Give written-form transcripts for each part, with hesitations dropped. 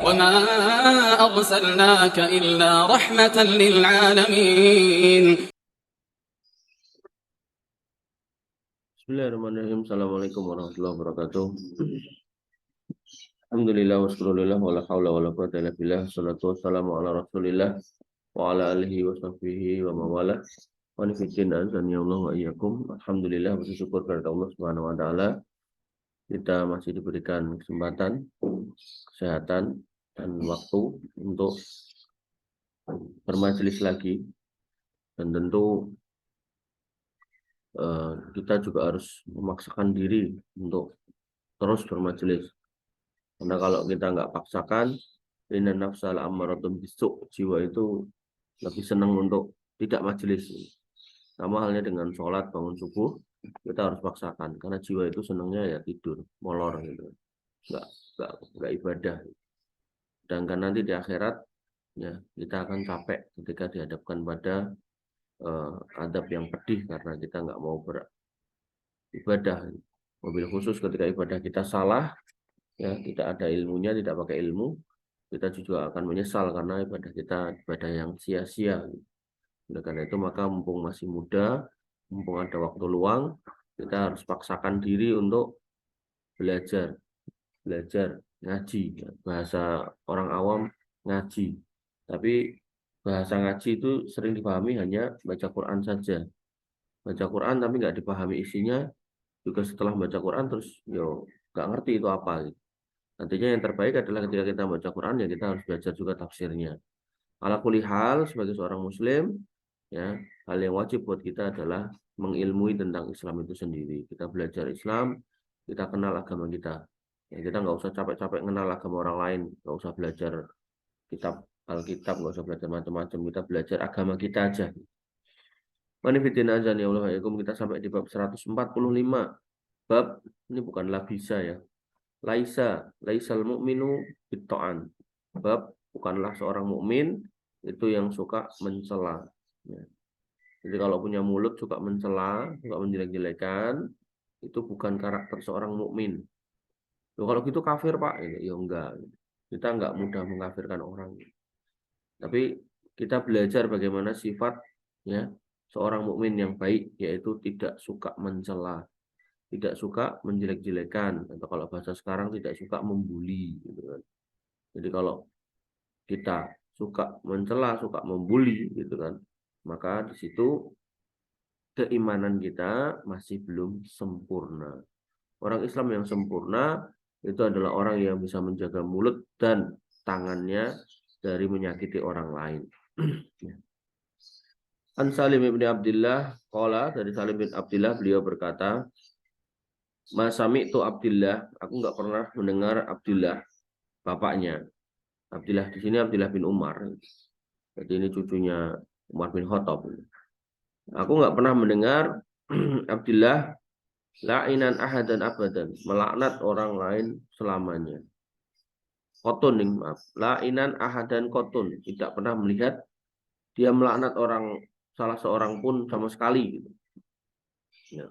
وما أرسلناك إلا رحمة للعالمين. Bismillahirrahmanirrahim. Assalamualaikum warahmatullahi wabarakatuh. Alhamdulillah wassallallahu wala haula wala quwwata illa billah. Wassalatu wassalamu ala Rasulillah wa ala alihi wa sahbihi wa mawala. Wa nifidin azan ya Allah wa iyyakum. Alhamdulillah, bersyukur kepada Allah Subhanahu wa taala. Kita masih diberikan kesempatan, kesehatan dan waktu untuk bermajelis lagi. Dan tentu kita juga harus memaksakan diri untuk terus bermajelis. Karena kalau kita nggak paksakan, inna nafsal ammaratun bisu', jiwa itu lebih senang untuk tidak majelis. Sama halnya dengan sholat, bangun subuh, kita harus paksakan. Karena jiwa itu senangnya ya tidur, molor gitu. Nggak ibadah. Sedangkan nanti di akhirat, ya kita akan capek ketika dihadapkan pada adab yang pedih karena kita nggak mau beribadah. Mobil khusus ketika ibadah kita salah, ya tidak ada ilmunya, tidak pakai ilmu, kita juga akan menyesal karena ibadah kita ibadah yang sia-sia. Oleh karena itu maka mumpung masih muda, mumpung ada waktu luang, kita harus paksakan diri untuk belajar ngaji. Bahasa orang awam ngaji, tapi bahasa ngaji itu sering dipahami hanya baca Quran saja, baca Quran tapi nggak dipahami isinya, juga setelah baca Quran terus nggak ngerti itu apa gitu. Nantinya yang terbaik adalah ketika kita baca Quran, ya kita harus belajar juga tafsirnya. Ala kulli hal, sebagai seorang muslim, ya hal yang wajib buat kita adalah mengilmui tentang Islam itu sendiri. Kita belajar Islam, kita kenal agama kita. Ya, kita nggak usah capek-capek kenal agama orang lain, nggak usah belajar kitab Alkitab, nggak usah belajar macam-macam. Kita belajar agama kita aja. Manifidin azan ya Allah, kita sampai di bab 145. Bab ini bukanlah bisa ya. Laisal mu'minu bitta'an. Bab bukanlah seorang mukmin itu yang suka mencela. Ya. Jadi kalau punya mulut suka mencela, suka menjelek-jelekan, itu bukan karakter seorang mukmin. Kalau gitu kafir Pak, ya enggak. Kita enggak mudah mengkafirkan orang. Tapi kita belajar bagaimana sifat ya seorang mukmin yang baik, yaitu tidak suka mencela, tidak suka menjelek-jelekan, atau kalau bahasa sekarang tidak suka membuli gitu kan. Jadi kalau kita suka mencela, suka membuli gitu kan, maka di situ keimanan kita masih belum sempurna. Orang Islam yang sempurna itu adalah orang yang bisa menjaga mulut dan tangannya dari menyakiti orang lain. An Salim bin Abdullah qala, dari Salim bin Abdullah beliau berkata, Masami itu Abdullah, aku nggak pernah mendengar Abdullah, bapaknya. Abdullah di sini Abdullah bin Umar. Jadi ini cucunya Umar bin Khattab. Aku nggak pernah mendengar Abdullah la'inan ahadan abadan, melaknat orang lain selamanya. Qotun, maaf. La'inan ahadan qotun, tidak pernah melihat dia melaknat orang, salah seorang pun sama sekali gitu. Ya.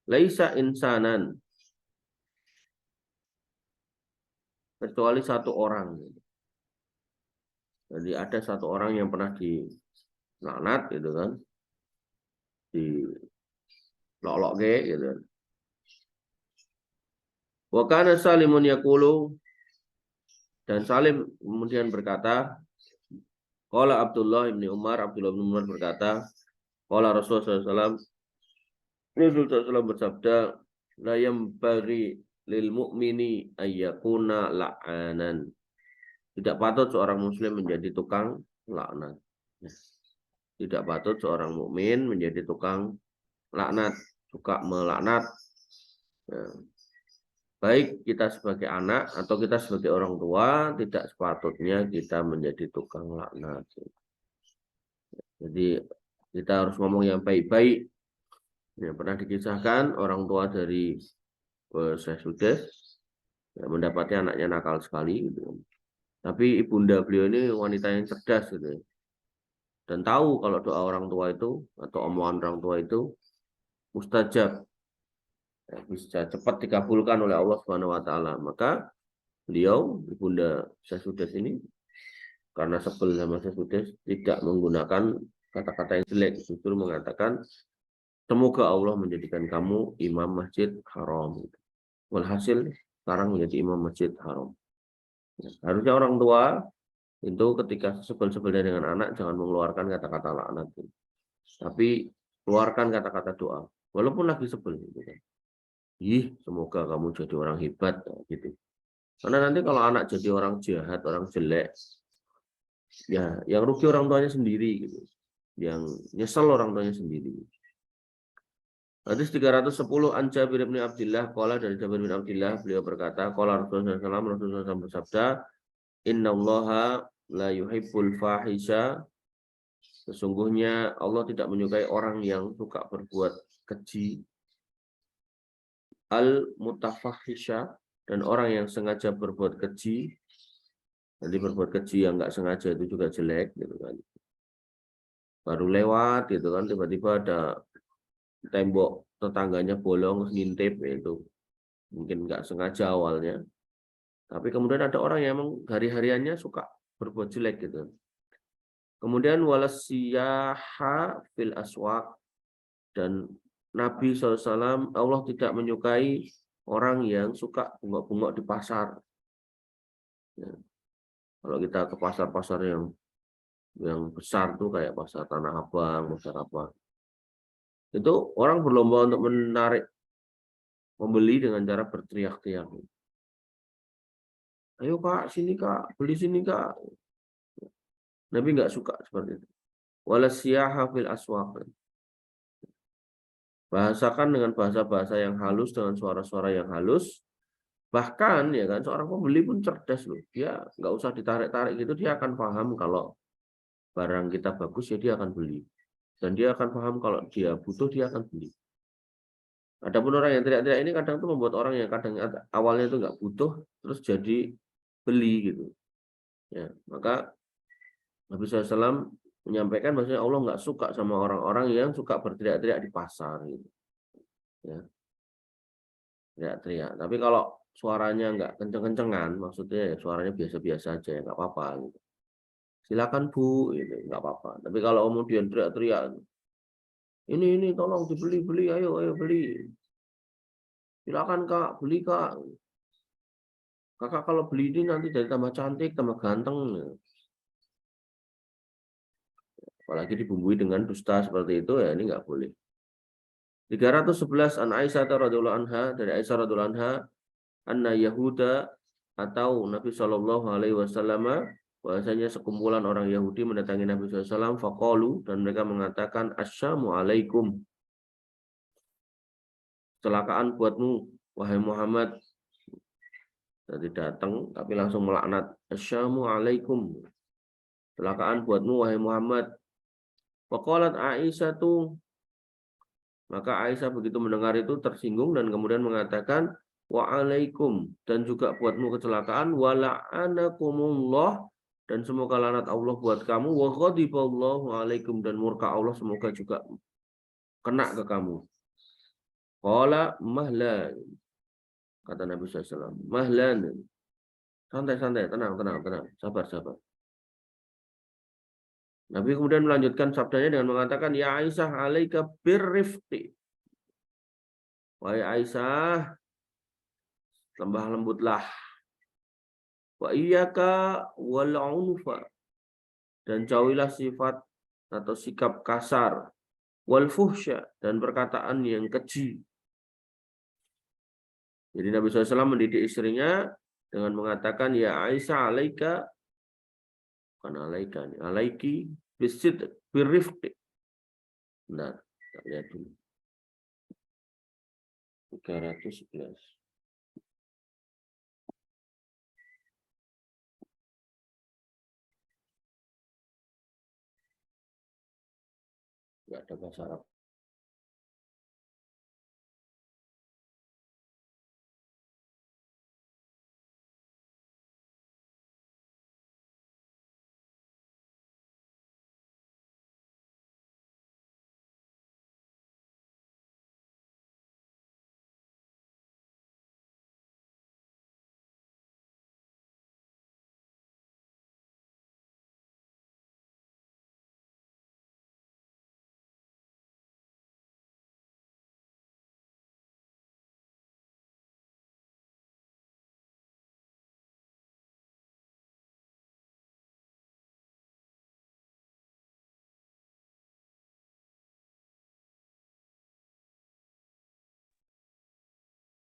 Laisa insanan, kecuali satu orang. Jadi ada satu orang yang pernah dilaknat gitu kan, di lolok gitu kan. Wa kana Salimun yaqulu, dan Salim kemudian berkata, qala Abdullah bin Umar, Abdullah bin Umar berkata, qala Rasulullah SAW, Rasulullah SAW bersabda, la yambaghi lil mu'mini ayyakuna la'anan. Tidak patut seorang muslim menjadi tukang laknat. Tidak patut seorang mukmin menjadi tukang laknat, suka melaknat. Nah, baik kita sebagai anak atau kita sebagai orang tua, tidak sepatutnya kita menjadi tukang laknat. Jadi kita harus ngomong yang baik-baik. Ya, pernah dikisahkan orang tua dari Syekh Sudes, ya, mendapatnya anaknya nakal sekali gitu. Tapi ibunda beliau ini wanita yang cerdas gitu. dan tahu kalau doa orang tua itu atau omongan orang tua itu mustajab, ya, bisa cepat dikabulkan oleh Allah Subhanahu wa taala. Maka beliau, Ibunda Syaisudes ini, karena sebel sama Syaisudes, tidak menggunakan kata-kata yang jelek, justru mengatakan semoga Allah menjadikan kamu imam masjid haram. Walhasil sekarang menjadi imam masjid haram. Harusnya orang tua itu ketika sebel-sebelnya dengan anak jangan mengeluarkan kata-kata laknat, tapi keluarkan kata-kata doa walaupun lagi sebel gitu kan. Ih, semoga kamu jadi orang hebat gitu. Karena nanti kalau anak jadi orang jahat, orang jelek, ya yang rugi orang tuanya sendiri gitu. Yang nyesel orang tuanya sendiri. Hadis 310 an Jabir bin Abdullah qala, dari Jabir bin Abdullah beliau berkata qala Rasulullah SAW bersabda, innallaha la yuhibbul fahisha, sesungguhnya Allah tidak menyukai orang yang suka berbuat keji, al mutafahisha, dan orang yang sengaja berbuat keji. Nanti berbuat keji yang nggak sengaja itu juga jelek gitu kan. Baru lewat gitu kan tiba-tiba ada tembok tetangganya bolong ngintip, itu mungkin nggak sengaja awalnya, tapi kemudian ada orang yang emang hari-hariannya suka berbuat jelek gitu. Kemudian walasiyaha fil aswaq, dan Nabi SAW, Allah tidak menyukai orang yang suka bengok-bengok di pasar. Ya. Kalau kita ke pasar-pasar yang besar tuh kayak pasar Tanah Abang, pasar apa, itu orang berlomba untuk menarik membeli dengan cara berteriak-teriak. Ayo kak, sini kak, beli sini kak. Nabi nggak suka seperti itu. Walasiyaha fil aswaq. Bahasakan dengan bahasa-bahasa yang halus, dengan suara-suara yang halus. Bahkan ya kan seorang pembeli pun cerdas loh. Dia nggak usah ditarik-tarik gitu, dia akan paham kalau barang kita bagus ya dia akan beli. Dan dia akan paham kalau dia butuh dia akan beli. Adapun orang yang teriak-teriak ini kadang tuh membuat orang yang kadang awalnya itu nggak butuh terus jadi beli gitu. Ya, maka Nabi SAW menyampaikan bahwasanya Allah nggak suka sama orang-orang yang suka berteriak-teriak di pasar gitu. Ya, teriak-teriak. Tapi kalau suaranya nggak kenceng-kencengan, maksudnya ya suaranya biasa-biasa aja ya nggak apa-apa gitu. Silakan Bu, gitu, nggak apa-apa. Tapi kalau kemudian teriak-teriak, ini tolong dibeli, ayo beli. Silakan Kak, beli Kak. Kakak kalau beli ini nanti jadi tambah cantik, tambah ganteng. Apalagi dibumbui dengan dusta seperti itu ya ini nggak boleh. 311 an Aisyah radhiyallahu anha, dari Aisyah radhiyallahu anha, anna Yahuda, atau Nabi Shallallahu alaihi wasallam, bahwasanya sekumpulan orang Yahudi mendatangi Nabi SAW, faqalu, dan mereka mengatakan assalamu alaikum, kecelakaan buatmu wahai Muhammad. Jadi datang tapi langsung melaknat, assalamu alaikum, kecelakaan buatmu wahai Muhammad. Faqalat Aisyah tuh, maka Aisyah begitu mendengar itu tersinggung dan kemudian mengatakan wa'alaikum, dan juga buatmu kecelakaan, wala'anakumullah, dan semoga laknat Allah buat kamu, wa ghadiballahu alaikum, dan murka Allah semoga juga kena ke kamu. Qala mahlan, kata Nabi SAW, mahlan, santai-santai, tenang, sabar. Nabi kemudian melanjutkan sabdanya dengan mengatakan, ya Aisyah alaika birrifqi, wahai Aisyah, lembah lembutlah, wa iyyaka wal unfa, dan jauhilah sifat atau sikap kasar, wal fuhsya, dan perkataan yang keji. Jadi Nabi SAW mendidik istrinya dengan mengatakan ya Aisyah alaika, bukan alaika, alaiki bisid birrifqi. Nah, kita lihat dulu. 311. Enggak ada bahasa Arab.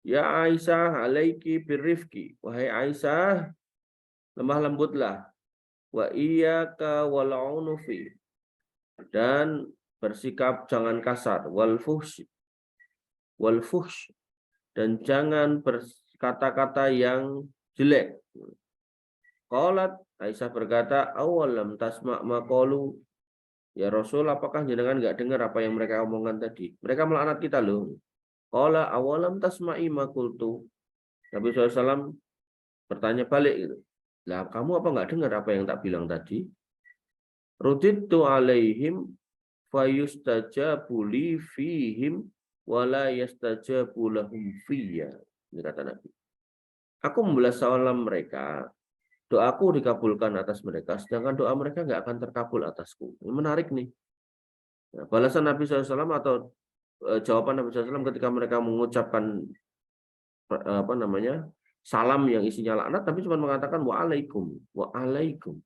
Ya Aisyah alaiki birrifqi. Wahai Aisyah, lemah lembutlah. Wa iyyaka wal unufi. Dan bersikap jangan kasar. Wal fuhsh. Dan jangan berkata-kata yang jelek. Qalat, Aisyah berkata, awalam tasma' maqalu. Ya Rasul, apakah jenengan nggak dengar apa yang mereka omongkan tadi? Mereka melaknat kita loh. Qala awalam tasma'i maqultu. Nabi SAW bertanya balik gitu. Lah kamu apa nggak dengar apa yang tak bilang tadi? Rudittu alaihim fayustajabu li fihim wala yastajabu lahum fiyya. Ini kata Nabi. Aku membalas salam mereka, doaku dikabulkan atas mereka, sedangkan doa mereka nggak akan terkabul atasku. Ini menarik nih. Nah, balasan Nabi SAW atau jawaban Nabi SAW ketika mereka mengucapkan apa namanya salam yang isinya laknat, tapi cuma mengatakan waalaikum, waalaikum.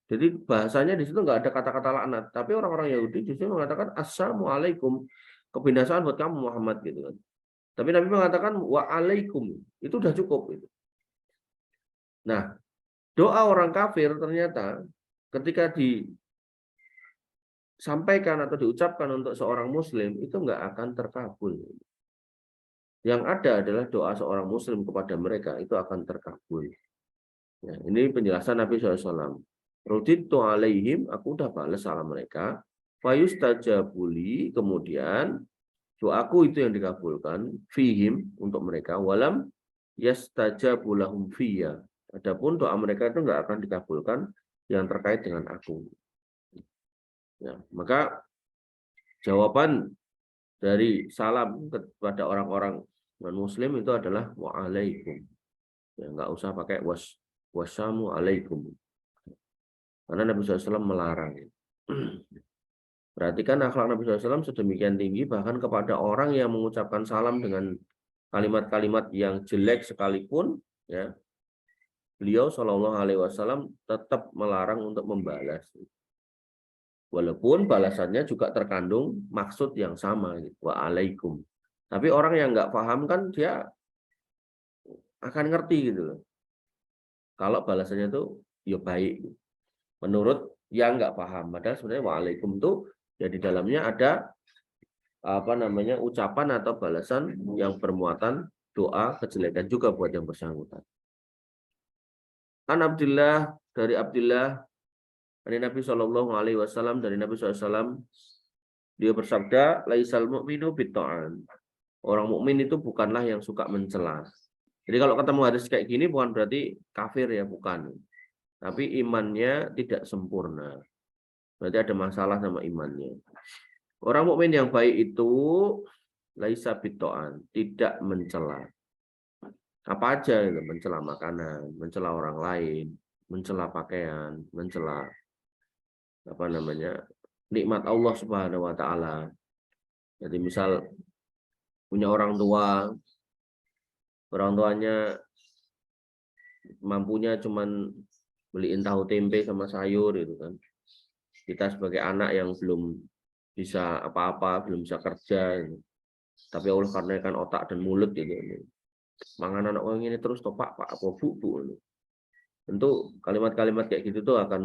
Jadi bahasanya di situ nggak ada kata-kata laknat, tapi orang-orang Yahudi justru mengatakan assalamualaikum, kebinasaan buat kamu Muhammad gitu kan. Tapi Nabi mengatakan waalaikum, itu udah cukup gitu. Nah, doa orang kafir ternyata ketika disampaikan atau diucapkan untuk seorang muslim itu nggak akan terkabul. Yang ada adalah doa seorang muslim kepada mereka itu akan terkabul. Ya, ini penjelasan Nabi SAW. Ruditu alaihim, aku udah balas salam mereka. Fayustajabuli, kemudian doaku itu yang dikabulkan. Fihim, untuk mereka. Walam yastajabulahum fiyya. Adapun doa mereka itu nggak akan dikabulkan yang terkait dengan aku. Ya, maka jawaban dari salam kepada orang-orang non-muslim itu adalah waalaikum. Ya, nggak usah pakai wassamu alaikum. Karena Nabi SAW melarang. Perhatikan akhlak Nabi SAW sedemikian tinggi, bahkan kepada orang yang mengucapkan salam dengan kalimat-kalimat yang jelek sekalipun, ya, beliau Shallallahu Alaihi Wasallam tetap melarang untuk membalas. Walaupun balasannya juga terkandung maksud yang sama, gitu. Waalaikum. Tapi orang yang nggak paham kan dia akan ngerti gitu loh. Kalau balasannya itu ya baik. Menurut yang nggak paham. Padahal sebenarnya waalaikum itu ya di dalamnya ada apa namanya ucapan atau balasan yang bermuatan doa kejelekan juga buat yang bersangkutan. An Abdullah, dari Abdullah dari Nabi Shallallahu Alaihi Wasallam, dari Nabi SAW, dia bersabda, laisal mu'minu bitta'an. Orang mukmin itu bukanlah yang suka mencela. Jadi kalau ketemu hadis kayak gini bukan berarti kafir ya, bukan. Tapi imannya tidak sempurna. Berarti ada masalah sama imannya. Orang mukmin yang baik itu laisa bitta'an, tidak mencela. Apa aja itu, mencela makanan, mencela orang lain, mencela pakaian, mencela apa namanya nikmat Allah Subhanahu wa taala. Jadi misal punya orang tua, orang tuanya mampunya cuman beliin tahu tempe sama sayur gitu kan. Kita sebagai anak yang belum bisa apa-apa, belum bisa kerja gitu. Tapi Allah karenakan otak dan mulut gitu. Mangan anak orang ini terus topak pak apa bu. Tentu kalimat-kalimat kayak gitu tuh akan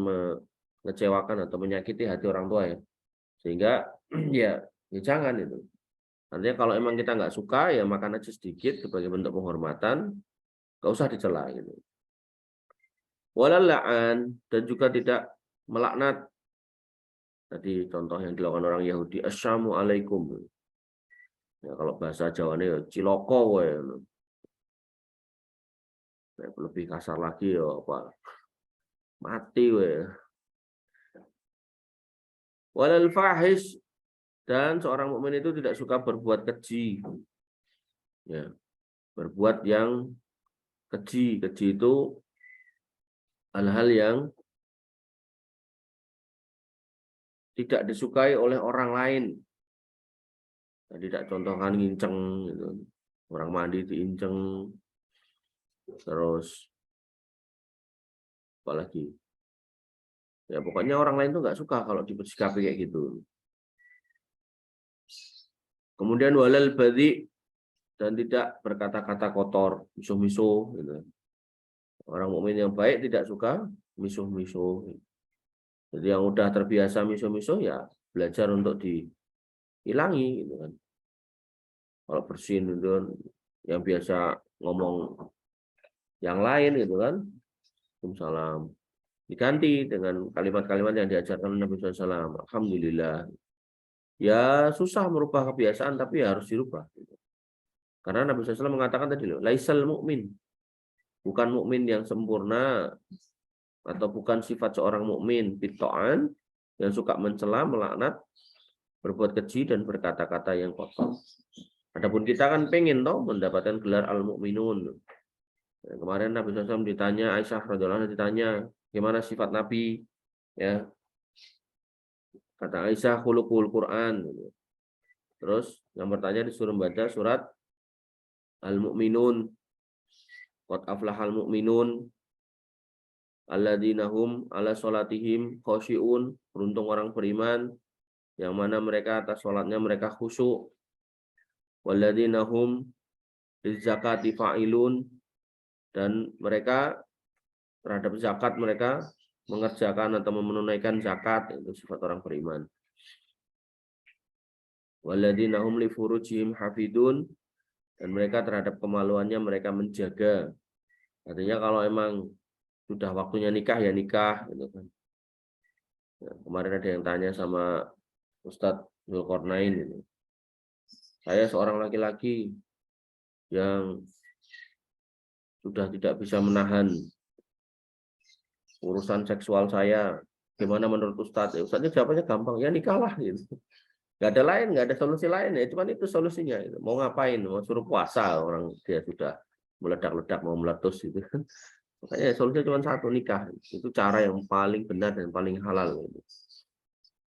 mengecewakan atau menyakiti hati orang tua ya. Sehingga ya jangan itu. Artinya kalau emang kita nggak suka ya makan aja sedikit sebagai bentuk penghormatan, nggak usah dicela gitu. Walallaan, dan juga tidak melaknat. Tadi contoh yang dilakukan orang Yahudi, assalamualaikum. Ya, kalau bahasa Jawanya ya ciloko ya. Lebih kasar lagi ya apa? Mati we. Walal fahish, dan seorang mukmin itu tidak suka berbuat keji. Ya, berbuat yang keji. Keji itu hal-hal yang tidak disukai oleh orang lain. Nah, tidak contohkan nginceng gitu. Orang mandi diinceng. Terus apalagi? Ya pokoknya orang lain tuh nggak suka kalau disikapi kayak gitu. Kemudian walal badhi, dan tidak berkata-kata kotor, misuh-misuh gitu. Orang mukmin yang baik tidak suka misuh-misuh. Jadi yang udah terbiasa misuh-misuh ya belajar untuk dihilangi gitu kan. Kalau bersin itu yang biasa ngomong yang lain gitu kan, Waalaikumsalam, diganti dengan kalimat-kalimat yang diajarkan Nabi SAW. Alhamdulillah. Ya susah merubah kebiasaan tapi ya harus dirubah. Karena Nabi SAW mengatakan tadi loh, laisal mukmin, bukan mukmin yang sempurna atau bukan sifat seorang mukmin bitoan yang suka mencela, melaknat, berbuat keji dan berkata-kata yang kotor. Adapun kita kan pengen toh mendapatkan gelar al-mukminun. Kemarin Nabi SAW ditanya, Aisyah radhiyallahu anha ditanya, gimana sifat Nabi? Ya, kata Aisyah, khuluqul Quran. Terus yang bertanya disuruh baca surat Al-Mu'minun. Qad aflahal mu'minun alladzina hum ala sholatihim khosyi'un. Beruntung orang beriman yang mana mereka atas sholatnya mereka khusyuk. Walladzina hum lizakati fa'ilun, dan mereka terhadap zakat mereka mengerjakan atau menunaikan zakat, itu sifat orang beriman. Walladzina hum li furujihim hafidun, dan mereka terhadap kemaluannya mereka menjaga. Artinya kalau emang sudah waktunya nikah ya nikah gitu kan. Ya, kemarin ada yang tanya sama Ustadz Zulkarnain gitu. Saya seorang laki-laki yang sudah tidak bisa menahan urusan seksual saya, gimana menurut Ustadz? Ya, Ustadznya jawabannya gampang, ya nikahlah gitu. Gak ada lain, gak ada solusi lain ya, cuman itu solusinya. Mau ngapain? Mau suruh puasa, orang dia sudah meledak-ledak mau meletus gitu. Makanya solusinya cuma satu, nikah. Itu cara yang paling benar dan paling halal.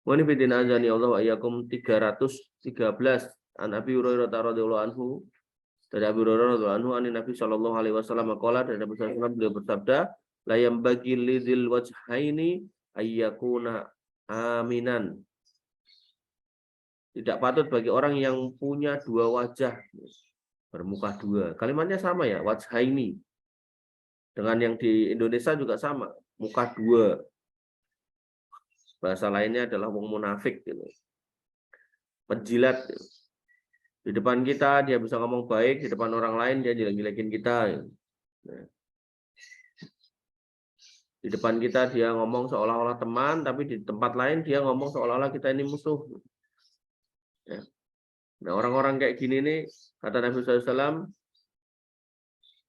Wa ni bidina azani Allah wa iyyakum 313 an Abi Hurairah radhiyallahu anhu. Dari Abi Hurairah radhiyallahu anhu, an Nabi sallallahu alaihi wasallam qala, dari Nabi sallallahu alaihi wasallam beliau bersabda, la yambagi lidzil wajhaini ayyakuna aminan. Tidak patut bagi orang yang punya dua wajah, bermuka dua. Kalimatnya sama ya, wajhaini. Dengan yang di Indonesia juga sama, muka dua. Bahasa lainnya adalah wong munafik gitu. Penjilat gitu. Di depan kita dia bisa ngomong baik, di depan orang lain dia jelek-jelekin kita gitu. Nah. Di depan kita dia ngomong seolah-olah teman, tapi di tempat lain dia ngomong seolah-olah kita ini musuh. Ya. Nah, orang-orang kayak gini nih, kata Nabi SAW,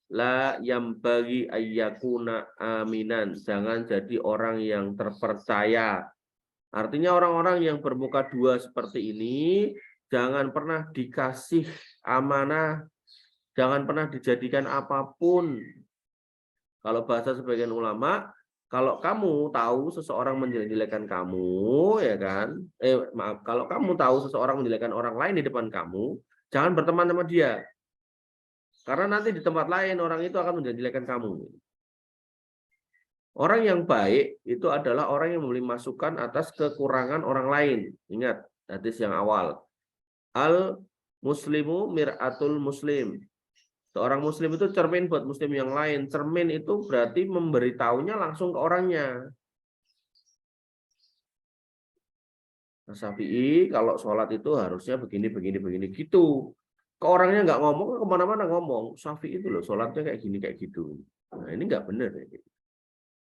la yambagi ayyakuna aminan, jangan jadi orang yang terpercaya. Artinya orang-orang yang bermuka dua seperti ini jangan pernah dikasih amanah, jangan pernah dijadikan apapun. Kalau bahasa sebagian ulama, kalau kamu tahu seseorang menjelek-jelekan kamu, ya kan? Maaf, kalau kamu tahu seseorang menjelekkan orang lain di depan kamu, jangan berteman sama dia. Karena nanti di tempat lain orang itu akan menjelek-jelekan kamu. Orang yang baik itu adalah orang yang memberi masukan atas kekurangan orang lain. Ingat hadis yang awal. Al-muslimu mir'atul muslim. Seorang muslim itu cermin buat muslim yang lain. Cermin itu berarti memberitahunya langsung ke orangnya. Nah, Syafi'i kalau sholat itu harusnya begini gitu. Ke orangnya nggak ngomong, kemana-mana ngomong. Syafi'i itu loh sholatnya kayak gini kayak gitu. Nah ini nggak benar.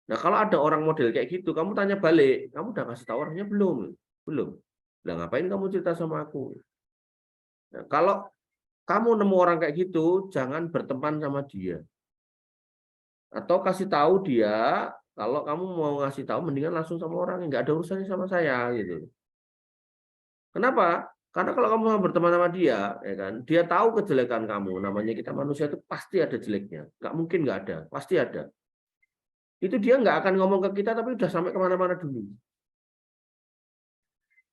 Nah kalau ada orang model kayak gitu, kamu tanya balik, kamu udah kasih tahu orangnya belum? Belum. Nah ngapain kamu cerita sama aku? Nah, kalau kamu nemu orang kayak gitu, jangan berteman sama dia. Atau kasih tahu dia, kalau kamu mau ngasih tahu, mendingan langsung sama orang yang nggak ada urusannya sama saya gitu. Kenapa? Karena kalau kamu mau berteman sama dia, ya kan, dia tahu kejelekan kamu. Namanya kita manusia itu pasti ada jeleknya. Nggak mungkin nggak ada, pasti ada. Itu dia nggak akan ngomong ke kita, tapi udah sampai kemana-mana dulu.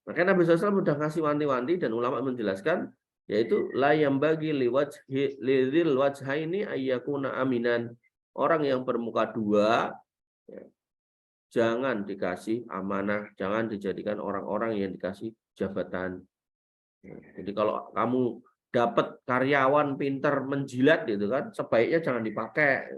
Makanya Nabi SAW sudah ngasih wanti-wanti dan ulama menjelaskan, yaitu la yambagi lidzil wajhaini ayyakuna aminan. Orang yang bermuka dua, ya, jangan dikasih amanah, jangan dijadikan orang-orang yang dikasih jabatan. Jadi kalau kamu dapat karyawan pinter menjilat gitu kan, sebaiknya jangan dipakai.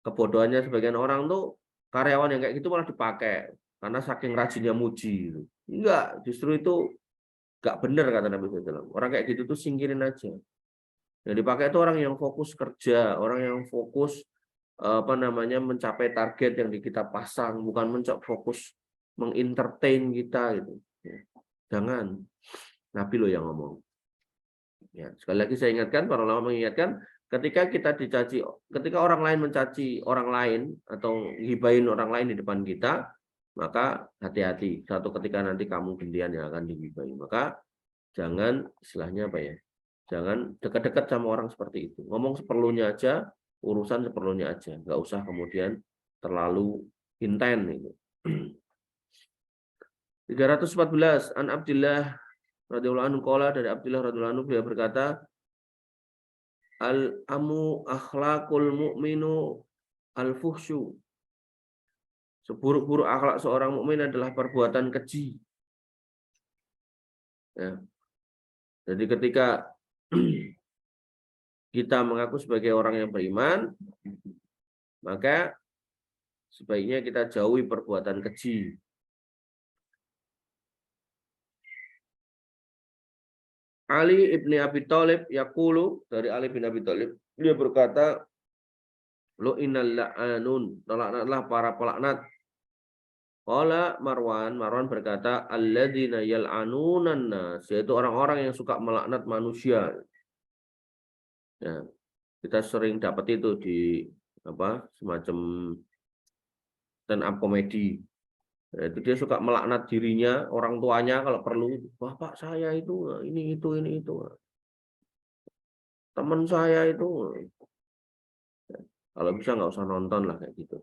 Kebodohannya sebagian orang tuh karyawan yang kayak gitu malah dipakai karena saking rajinnya muji gitu. Enggak, justru itu enggak benar kata Nabi SAW. Orang kayak gitu tuh singkirin aja. Yang dipakai itu orang yang fokus kerja, orang yang fokus mencapai target yang kita pasang, bukan fokus mengentertain kita gitu. Jangan. Nabi loh yang ngomong. Ya, sekali lagi saya ingatkan, para ulama mengingatkan, ketika orang lain mencaci orang lain atau gibahin orang lain di depan kita, maka hati-hati. Satu ketika nanti kamu gantian yang akan digibahi. Maka jangan istilahnya apa ya? Jangan dekat-dekat sama orang seperti itu. Ngomong seperlunya aja, urusan seperlunya aja. Nggak usah kemudian terlalu inten itu. 314 an Abdillah radhiyallahu anhu qala, dari Abdullah radhiyallahu anhu beliau berkata, al-amu akhlaqul mu'minu al-fuhsyu. Seburuk-buruk akhlak seorang mukmin adalah perbuatan keji. Ya. Jadi ketika kita mengaku sebagai orang yang beriman, maka sebaiknya kita jauhi perbuatan keji. Ali ibni Abi Thalib yaqulu, dari Ali bin Abi Thalib, dia berkata, lo innal la'anun, laknatlah para pelaknat. Qala Marwan berkata, alladzina yal'anunan nas, yaitu orang-orang yang suka melaknat manusia. Ya, kita sering dapat itu di semacam stand up komedi. Itu dia suka melaknat dirinya, orang tuanya kalau perlu, bapak saya itu ini itu, teman saya itu. Kalau bisa nggak usah nonton lah kayak gitu.